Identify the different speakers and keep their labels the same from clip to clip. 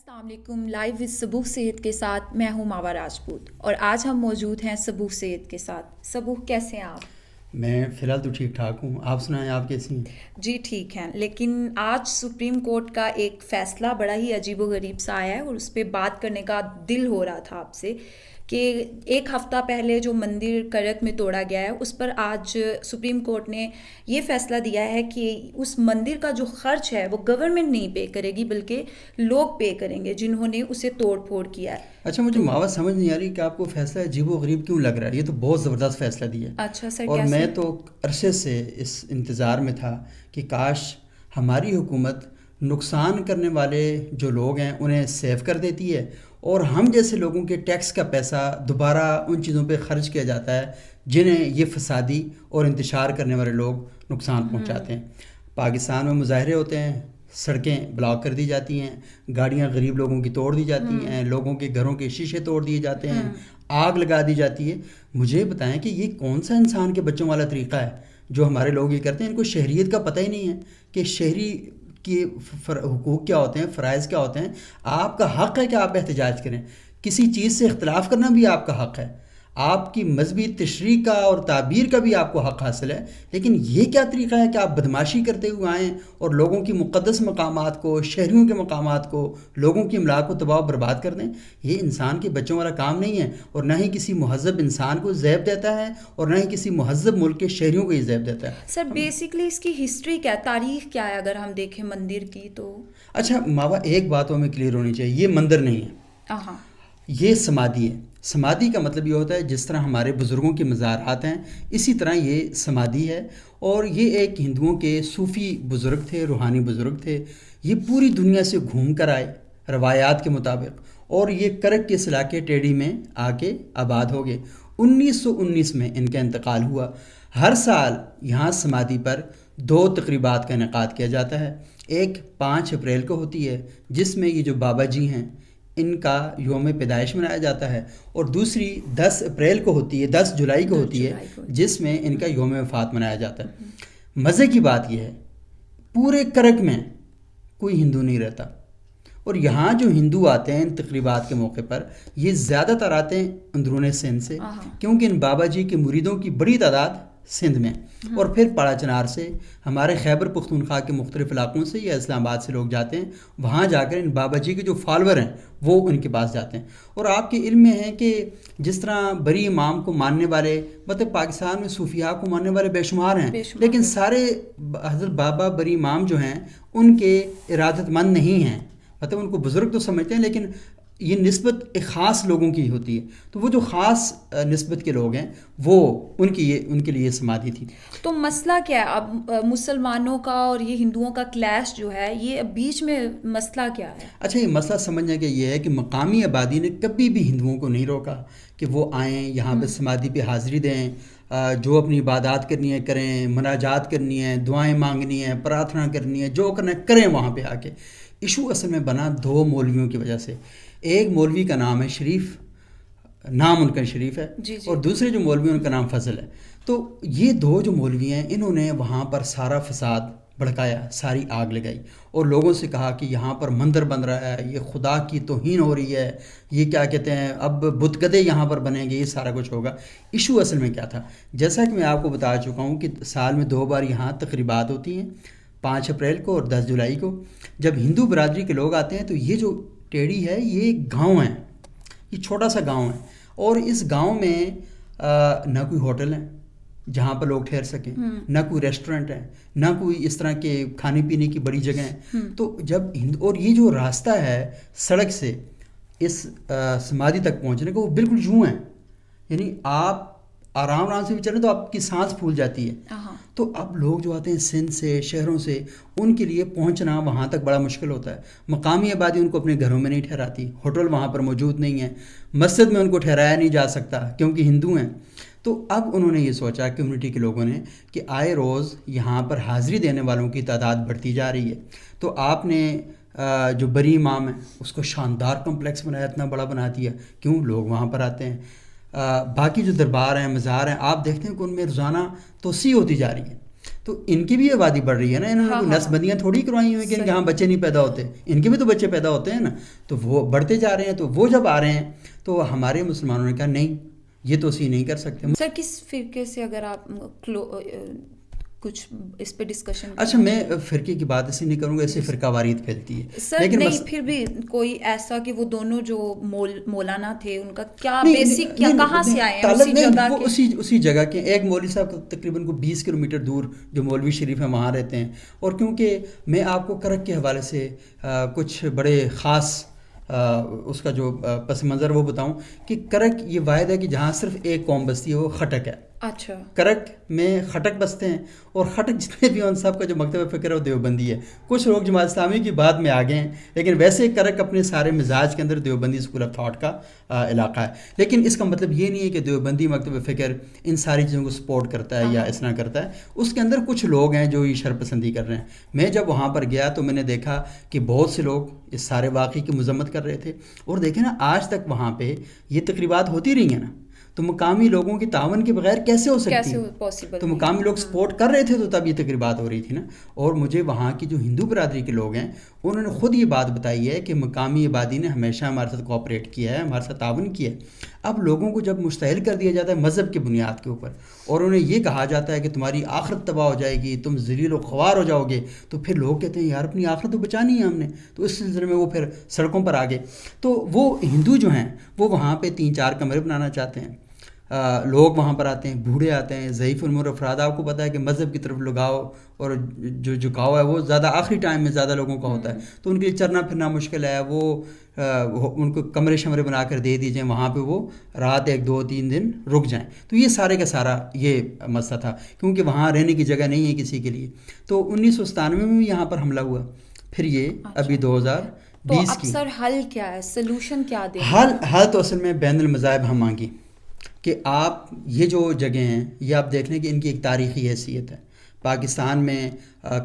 Speaker 1: السلام علیکم. لائیو وذ صبوح صحت کے ساتھ میں ہوں ماوا راجپوت اور آج ہم موجود ہیں صبوح صحت کے ساتھ. صبوح کیسے ہیں آپ؟
Speaker 2: میں فی الحال تو ٹھیک ٹھاک ہوں. آپ سنائیں آپ کیسی ہیں؟
Speaker 1: جی ٹھیک ہیں، لیکن آج سپریم کورٹ کا ایک فیصلہ بڑا ہی عجیب و غریب سا آیا ہے اور اس پہ بات کرنے کا دل ہو رہا تھا آپ سے کہ ایک ہفتہ پہلے جو مندر کرک میں توڑا گیا ہے اس پر آج سپریم کورٹ نے یہ فیصلہ دیا ہے کہ اس مندر کا جو خرچ ہے وہ گورنمنٹ نہیں پے کرے گی بلکہ لوگ پے کریں گے جنہوں نے اسے توڑ پھوڑ کیا ہے.
Speaker 2: اچھا، مجھے ماوا سمجھ نہیں آ رہی کہ آپ کو فیصلہ عجیب و غریب کیوں لگ رہا ہے. یہ تو بہت زبردست فیصلہ دیا ہے.
Speaker 1: اچھا سر،
Speaker 2: اور
Speaker 1: کیسے؟
Speaker 2: میں تو عرصے سے اس انتظار میں تھا کہ کاش ہماری حکومت نقصان کرنے والے جو لوگ ہیں انہیں سیو کر دیتی ہے اور ہم جیسے لوگوں کے ٹیکس کا پیسہ دوبارہ ان چیزوں پہ خرچ کیا جاتا ہے جنہیں یہ فسادی اور انتشار کرنے والے لوگ نقصان پہنچاتے ہیں. پاکستان میں مظاہرے ہوتے ہیں، سڑکیں بلاک کر دی جاتی ہیں، گاڑیاں غریب لوگوں کی توڑ دی جاتی ہیں، لوگوں کے گھروں کے شیشے توڑ دیے جاتے ہیں، آگ لگا دی جاتی ہے. مجھے بتائیں کہ یہ کون سا انسان کے بچوں والا طریقہ ہے جو ہمارے لوگ یہ کرتے ہیں. ان کو شہریت کا پتہ ہی نہیں ہے کہ شہری کے حقوق کیا ہوتے ہیں، فرائض کیا ہوتے ہیں. آپ کا حق ہے کہ آپ احتجاج کریں، کسی چیز سے اختلاف کرنا بھی آپ کا حق ہے، آپ کی مذہبی تشریح کا اور تعبیر کا بھی آپ کو حق حاصل ہے. لیکن یہ کیا طریقہ ہے کہ آپ بدماشی کرتے ہوئے آئیں اور لوگوں کی مقدس مقامات کو، شہریوں کے مقامات کو، لوگوں کی املاک کو تباہ و برباد کر دیں. یہ انسان کے بچوں والا کام نہیں ہے اور نہ ہی کسی مہذب انسان کو زیب دیتا ہے اور نہ ہی کسی مہذب ملک کے شہریوں کو یہ زیب دیتا ہے.
Speaker 1: سر بیسکلی اس کی ہسٹری کیا ہے، تاریخ کیا ہے اگر ہم دیکھیں مندر کی تو؟
Speaker 2: اچھا ماوا، ایک بات ہمیں کلیئر ہونی چاہیے، یہ مندر نہیں ہے،
Speaker 1: ہاں،
Speaker 2: یہ سمادھی ہے. سمادھی کا مطلب یہ ہوتا ہے جس طرح ہمارے بزرگوں کے مزارات ہیں اسی طرح یہ سمادھی ہے. اور یہ ایک ہندوؤں کے صوفی بزرگ تھے، روحانی بزرگ تھے. یہ پوری دنیا سے گھوم کر آئے روایات کے مطابق اور یہ کرک کے اس علاقے ٹیڑی میں آ کے آباد ہو گئے. 1919 میں ان کا انتقال ہوا. ہر سال یہاں سمادھی پر 2 تقریبات کا انعقاد کیا جاتا ہے. ایک 5 اپریل کو ہوتی ہے جس میں یہ جو بابا جی ہیں ان کا یوم پیدائش منایا جاتا ہے، اور دوسری 10 اپریل کو ہوتی ہے، 10 جولائی کو ہوتی ہے جس میں ان کا یوم وفات منایا جاتا ہے. مزے کی بات یہ ہے پورے کرک میں کوئی ہندو نہیں رہتا اور یہاں جو ہندو آتے ہیں ان تقریبات کے موقع پر یہ زیادہ تر آتے ہیں اندرون سندھ سے، کیونکہ ان بابا جی کے مریدوں کی بڑی تعداد سندھ میں اور پھر پاڑا چنار سے، ہمارے خیبر پختونخوا کے مختلف علاقوں سے یا اسلام آباد سے لوگ جاتے ہیں. وہاں جا کر ان بابا جی کے جو فالور ہیں وہ ان کے پاس جاتے ہیں. اور آپ کے علم میں ہے کہ جس طرح بری امام کو ماننے والے، مطلب پاکستان میں صوفیاء کو ماننے والے بے شمار ہیں، لیکن سارے حضرت بابا بری امام جو ہیں ان کے ارادت مند نہیں ہیں. مطلب ان کو بزرگ تو سمجھتے ہیں لیکن یہ نسبت ایک خاص لوگوں کی ہوتی ہے. تو وہ جو خاص نسبت کے لوگ ہیں وہ ان کے لیے سمادھی تھی.
Speaker 1: تو مسئلہ کیا ہے اب مسلمانوں کا اور یہ ہندوؤں کا کلیش جو ہے، یہ بیچ میں مسئلہ کیا ہے؟
Speaker 2: اچھا، یہ مسئلہ سمجھنے کا یہ ہے کہ مقامی آبادی نے کبھی بھی ہندوؤں کو نہیں روکا کہ وہ آئیں یہاں پہ سمادھی پہ حاضری دیں، جو اپنی عبادات کرنی ہے کریں، مناجات کرنی ہے، دعائیں مانگنی ہے، پرارتھنا کرنی ہے، جو کرنا ہے کریں وہاں پہ آ کے. ایشو اصل میں بنا 2 مولویوں کی وجہ سے. ایک مولوی کا نام ہے شریف، نام ان کا شریف ہے، اور دوسرے جو مولوی ان کا نام فضل ہے. تو یہ 2 جو مولوی ہیں انہوں نے وہاں پر سارا فساد بھڑکایا، ساری آگ لگائی اور لوگوں سے کہا کہ یہاں پر مندر بن رہا ہے، یہ خدا کی توہین ہو رہی ہے، یہ کیا کہتے ہیں اب بت گدے یہاں پر بنیں گے، یہ سارا کچھ ہوگا. ایشو اصل میں کیا تھا، جیسا کہ میں آپ کو بتا چکا ہوں کہ سال میں 2 بار یہاں تقریبات ہوتی ہیں، 5 اپریل کو اور 10 جولائی کو. جب ہندو برادری کے لوگ آتے ہیں تو یہ جو ٹیڑی ہے یہ ایک گاؤں ہے، یہ چھوٹا سا گاؤں ہے اور اس گاؤں میں نہ کوئی ہوٹل ہے جہاں پر لوگ ٹھہر سکیں، نہ کوئی ریسٹورنٹ ہے، نہ کوئی اس طرح کے کھانے پینے کی بڑی جگہ ہیں. تو جب اور یہ جو راستہ ہے سڑک سے اس سمادھی تک پہنچنے کا وہ بالکل یوں ہے، یعنی آپ آرام سے بھی چلیں تو آپ کی سانس پھول جاتی ہے. تو اب لوگ جو آتے ہیں سندھ سے، شہروں سے، ان کے لیے پہنچنا وہاں تک بڑا مشکل ہوتا ہے. مقامی آبادی ان کو اپنے گھروں میں نہیں ٹھہراتی، ہوٹل وہاں پر موجود نہیں ہے، مسجد میں ان کو ٹھہرایا نہیں جا سکتا کیونکہ ہندو ہیں. تو اب انہوں نے یہ سوچا کمیونٹی کے لوگوں نے کہ آئے روز یہاں پر حاضری دینے والوں کی تعداد بڑھتی جا رہی ہے. تو آپ نے جو بری امام ہے اس کو شاندار کمپلیکس بنایا، اتنا بڑا بنا دیا. کیوں؟ لوگ وہاں پر آتے ہیں. باقی جو دربار ہیں، مزار ہیں، آپ دیکھتے ہیں کہ ان میں روزانہ توسیع ہوتی جا رہی ہے. تو ان کی بھی آبادی بڑھ رہی ہے نا, انہوں نے کوئی نسل بندیاں تھوڑی کروائی ہوئی کہ یہاں بچے نہیں پیدا ہوتے, ان کے بھی تو بچے پیدا ہوتے ہیں نا, تو وہ بڑھتے جا رہے ہیں. تو وہ جب آ رہے ہیں تو ہمارے مسلمانوں نے کہا نہیں, یہ تو اسی نہیں کر سکتے.
Speaker 1: سر کس فرقے سے اگر آپ کچھ اس پہ ڈسکشن؟
Speaker 2: اچھا, میں فرقے کی بات ایسے نہیں کروں گا, ایسے فرقہ واریت پھیلتی ہے.
Speaker 1: سر
Speaker 2: لیکن
Speaker 1: نہیں, پھر بھی کوئی ایسا کہ وہ دونوں جو مولانا تھے ان کا کیا بیسک, کیا کہاں سے آئے ہیں اسی جگہ کے؟
Speaker 2: اسی جگہ کے. ایک مولوی صاحب تقریباً کو 20 کلومیٹر دور جو مولوی شریف ہیں وہاں رہتے ہیں. اور کیونکہ میں آپ کو کرک کے حوالے سے کچھ بڑے خاص اس کا جو پس منظر وہ بتاؤں کہ کرک یہ واحد ہے کہ جہاں صرف ایک قوم بستی ہے, وہ خٹک ہے.
Speaker 1: اچھا,
Speaker 2: کرک میں خٹک بستے ہیں, اور خٹک جتنے بھی ان سب کا جو مکتب فکر ہے وہ دیوبندی ہے. کچھ لوگ جماعت اسلامی کی بعد میں آ گئے ہیں, لیکن ویسے کرک اپنے سارے مزاج کے اندر دیوبندی اسکول آف تھاٹ کا علاقہ ہے. لیکن اس کا مطلب یہ نہیں ہے کہ دیوبندی مکتب فکر ان ساری چیزوں کو سپورٹ کرتا ہے یا اس طرح کرتا ہے. اس کے اندر کچھ لوگ ہیں جو یہ شرپسندی کر رہے ہیں. میں جب وہاں پر گیا تو میں نے دیکھا کہ بہت سے لوگ اس سارے واقعے کی مذمت کر رہے تھے. اور دیکھیں نا, آج تک وہاں پہ یہ تقریبات ہوتی رہی ہیں نا, تو مقامی لوگوں کی تعاون کے بغیر کیسے ہو سکتی ہے؟ تو مقامی لوگ سپورٹ کر رہے تھے تو تب یہ تقریبات ہو رہی تھی نا. اور مجھے وہاں کی جو ہندو برادری کے لوگ ہیں انہوں نے خود یہ بات بتائی ہے کہ مقامی آبادی نے ہمیشہ ہمارے ساتھ کوآپریٹ کیا ہے, ہمارے ساتھ تعاون کیا ہے. اب لوگوں کو جب مشتعل کر دیا جاتا ہے مذہب کی بنیاد کے اوپر, اور انہیں یہ کہا جاتا ہے کہ تمہاری آخرت تباہ ہو جائے گی, تم ذلیل و خوار ہو جاؤ گے, تو پھر لوگ کہتے ہیں یار اپنی آخرت تو بچانی ہے ہم نے. تو اس سلسلے میں وہ پھر سڑکوں پر آ گئے. تو وہ ہندو جو ہیں وہ وہاں پہ 3-4 کمرے بنانا چاہتے ہیں. لوگ وہاں پر آتے ہیں, بوڑھے آتے ہیں, ضعیف العمر افراد. آپ کو پتہ ہے کہ مذہب کی طرف لگاؤ اور جو جھکاؤ ہے وہ زیادہ آخری ٹائم میں زیادہ لوگوں کا ہوتا ہے, تو ان کے لیے چلنا پھرنا مشکل ہے. وہ ان کو کمرے شمرے بنا کر دے دیجئے, وہاں پہ وہ رات 1-2-3 دن رک جائیں. تو یہ سارے کا سارا یہ مسئلہ تھا, کیونکہ وہاں رہنے کی جگہ نہیں ہے کسی کے لیے. تو 1997 میں بھی یہاں پر حملہ ہوا. پھر یہ ابھی 2020 کی.
Speaker 1: سر حل کیا ہے, سلوشن کیا دیں؟
Speaker 2: حل تو اصل میں بین المذاہب ہم مانگی کہ آپ یہ جو جگہیں ہیں یہ آپ دیکھ لیں کہ ان کی ایک تاریخی حیثیت ہے. پاکستان میں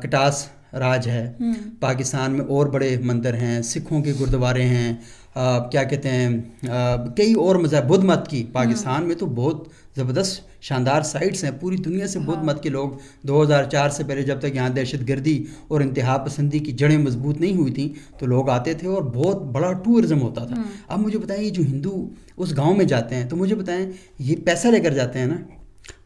Speaker 2: کٹاس راج ہے, پاکستان میں اور بڑے مندر ہیں, سکھوں کے گردوارے ہیں, کیا کہتے ہیں کئی اور مذہب, بدھ مت کی پاکستان میں تو بہت زبردست شاندار سائٹس ہیں. پوری دنیا سے بدھ مت کے لوگ 2004 سے پہلے جب تک یہاں دہشت گردی اور انتہا پسندی کی جڑیں مضبوط نہیں ہوئی تھیں تو لوگ آتے تھے اور بہت بڑا ٹورزم ہوتا تھا. اب مجھے بتائیں یہ جو ہندو اس گاؤں میں جاتے ہیں تو مجھے بتائیں یہ پیسہ لے کر جاتے ہیں نا,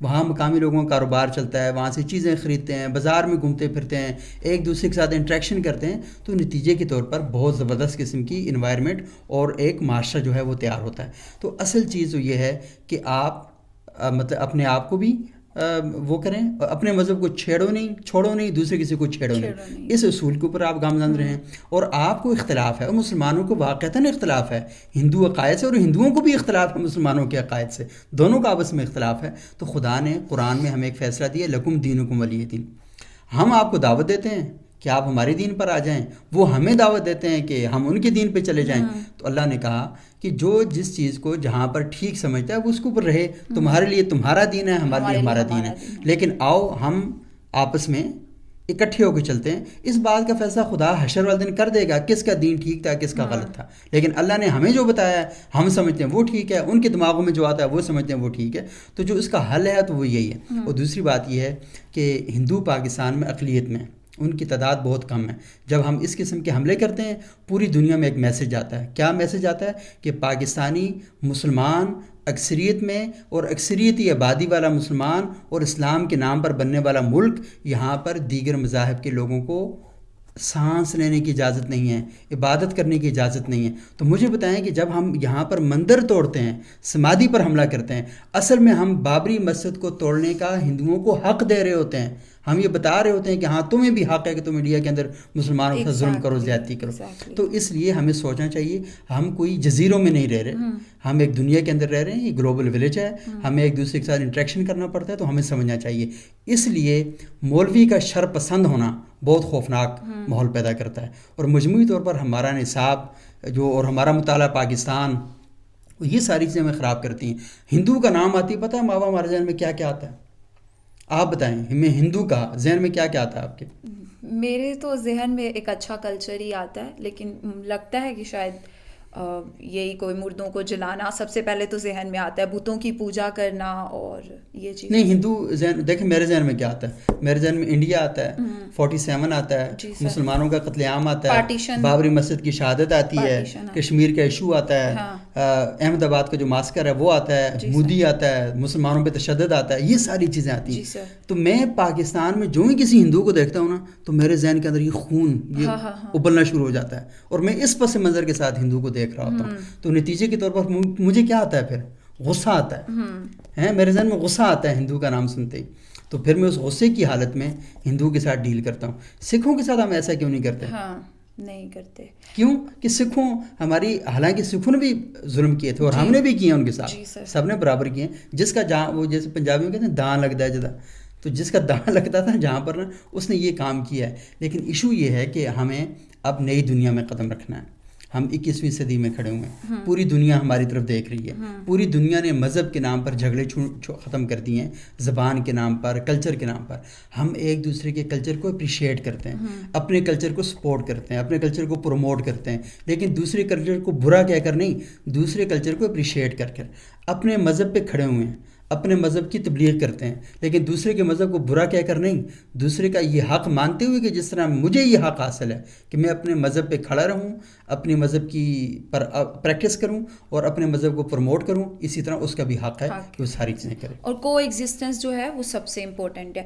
Speaker 2: وہاں مقامی لوگوں کا کاروبار چلتا ہے, وہاں سے چیزیں خریدتے ہیں, بازار میں گھومتے پھرتے ہیں, ایک دوسرے کے ساتھ انٹریکشن کرتے ہیں, تو نتیجے کے طور پر بہت زبردست قسم کی انوائرمنٹ اور ایک معاشرہ جو ہے وہ تیار ہوتا ہے. تو اصل چیز تو یہ ہے کہ آپ مطلب اپنے آپ کو بھی وہ کریں, اپنے مذہب کو چھوڑو نہیں, دوسرے کسی کو چھیڑو نہیں. اس اصول کے اوپر آپ گامزن رہیں. اور آپ کو اختلاف ہے, اور مسلمانوں کو واقعتاً اختلاف ہے ہندو عقائد سے, اور ہندوؤں کو بھی اختلاف ہے مسلمانوں کے عقائد سے, دونوں کا آپس میں اختلاف ہے. تو خدا نے قرآن میں ہمیں ایک فیصلہ دیا, لکم دینکم ولی دین. ہم آپ کو دعوت دیتے ہیں کہ آپ ہمارے دین پر آ جائیں, وہ ہمیں دعوت دیتے ہیں کہ ہم ان کے دین پہ چلے جائیں. تو اللہ نے کہا کہ جو جس چیز کو جہاں پر ٹھیک سمجھتا ہے وہ اس کے اوپر رہے. تمہارے لیے تمہارا دین ہے, ہمارے لیے ہمارا دین ہے, لیکن آؤ ہم آپس میں اکٹھے ہو کے چلتے ہیں. اس بات کا فیصلہ خدا حشر والے دن کر دے گا, کس کا دین ٹھیک تھا کس کا غلط تھا. لیکن اللہ نے ہمیں جو بتایا ہے ہم سمجھتے ہیں وہ ٹھیک ہے, ان کے دماغوں میں جو آتا ہے وہ سمجھتے ہیں وہ ٹھیک ہے. تو جو اس کا حل ہے تو وہ یہی ہے. اور دوسری بات یہ ہے کہ ہندو پاکستان میں اقلیت میں ان کی تعداد بہت کم ہے. جب ہم اس قسم کے حملے کرتے ہیں پوری دنیا میں ایک میسج آتا ہے. کیا میسج آتا ہے؟ کہ پاکستانی مسلمان اکثریت میں, اور اکثریتی آبادی والا مسلمان اور اسلام کے نام پر بننے والا ملک, یہاں پر دیگر مذاہب کے لوگوں کو سانس لینے کی اجازت نہیں ہے, عبادت کرنے کی اجازت نہیں ہے. تو مجھے بتائیں کہ جب ہم یہاں پر مندر توڑتے ہیں, سمادھی پر حملہ کرتے ہیں, اصل میں ہم بابری مسجد کو توڑنے کا ہندوؤں کو حق دے رہے ہوتے ہیں. ہم یہ بتا رہے ہوتے ہیں کہ ہاں تمہیں بھی حق ہے کہ تم انڈیا کے اندر مسلمانوں کا ظلم کرو, زیادتی کرو. تو اس لیے ہمیں سوچنا چاہیے ہم کوئی جزیروں میں نہیں رہ رہے, ہم ایک دنیا کے اندر رہ رہے ہیں. یہ گلوبل ولیج ہے, ہمیں ایک دوسرے کے ساتھ انٹریکشن کرنا پڑتا ہے, تو ہمیں سمجھنا چاہیے. اس لیے مولوی کا شر پسند ہونا بہت خوفناک ماحول پیدا کرتا ہے. اور مجموعی طور پر ہمارا نصاب جو اور ہمارا مطالعہ پاکستان, یہ ساری چیزیں ہمیں خراب کرتی ہیں. ہندو کا نام آتی ہے, پتہ ہے ماں ہمارے ذہن میں کیا کیا آتا ہے؟ آپ بتائیں, ہمیں ہندو کا ذہن میں کیا کیا آتا ہے آپ کے؟
Speaker 1: میرے تو ذہن میں ایک اچھا کلچر ہی آتا ہے, لیکن لگتا ہے کہ شاید یہی کوئی مردوں کو جلانا سب سے پہلے تو ذہن میں آتا ہے, بتوں کی پوجا کرنا اور یہ چیز.
Speaker 2: نہیں, ہندو ذہن دیکھیں میرے ذہن میں کیا آتا ہے, میرے ذہن میں انڈیا آتا ہے, 47 آتا ہے, مسلمانوں کا قتل عام آتا ہے, بابری مسجد کی شہادت آتی ہے, کشمیر کا ایشو آتا ہے, احمد آباد کا جو ماسکر ہے وہ آتا ہے, مودی آتا ہے, مسلمانوں پہ تشدد آتا ہے, یہ ساری چیزیں آتی ہیں. تو میں پاکستان میں جو ہی کسی ہندو کو دیکھتا ہوں نا تو میرے ذہن کے اندر یہ خون یہ ابلنا شروع ہو جاتا ہے, اور میں اس پس منظر کے ساتھ ہندو کو دیکھ رہا ہوتا ہوں. تو نتیجے کے طور پر مجھے کیا آتا ہے, پھر غصہ آتا ہے, میرے ذہن میں غصہ آتا ہے ہندو کا نام سنتے ہی. تو پھر میں اس غصے کی حالت میں ہندو کے ساتھ ڈیل کرتا ہوں. سکھوں کے ساتھ ہم ایسا کیوں نہیں کرتے؟
Speaker 1: نہیں کرتے.
Speaker 2: کیوں کہ سکھوں ہماری, حالانکہ سکھوں نے بھی ظلم کیے تھے اور ہم نے بھی کیے ان کے ساتھ, سب نے برابر کیے. جس کا جہاں وہ جیسے پنجابی میں کہتے ہیں دان لگتا ہے جدا, تو جس کا دان لگتا تھا جہاں پر نا اس نے یہ کام کیا ہے. لیکن ایشو یہ ہے کہ ہمیں اب نئی دنیا میں قدم رکھنا ہے. ہم 21ویں صدی میں کھڑے ہوئے ہیں, پوری دنیا ہماری طرف دیکھ رہی ہے. پوری دنیا نے مذہب کے نام پر جھگڑے ختم کر دیے ہیں, زبان کے نام پر, کلچر کے نام پر. ہم ایک دوسرے کے کلچر کو اپریشیٹ کرتے ہیں, اپنے کلچر کو سپورٹ کرتے ہیں, اپنے کلچر کو پروموٹ کرتے ہیں, لیکن دوسرے کلچر کو برا کہہ کر نہیں, دوسرے کلچر کو اپریشیٹ کر کر اپنے مذہب پہ کھڑے ہوئے ہیں, اپنے مذہب کی تبلیغ کرتے ہیں, لیکن دوسرے کے مذہب کو برا کہہ کر نہیں, دوسرے کا یہ حق مانتے ہوئے کہ جس طرح مجھے یہ حق حاصل ہے کہ میں اپنے مذہب پہ کھڑا رہوں, اپنے مذہب کی پر پریکٹس کروں اور اپنے مذہب کو پروموٹ کروں, اسی طرح اس کا بھی حق ہے کہ وہ ساری چیزیں کرے.
Speaker 1: اور کو ایگزسٹنس جو ہے وہ سب سے امپورٹنٹ ہے.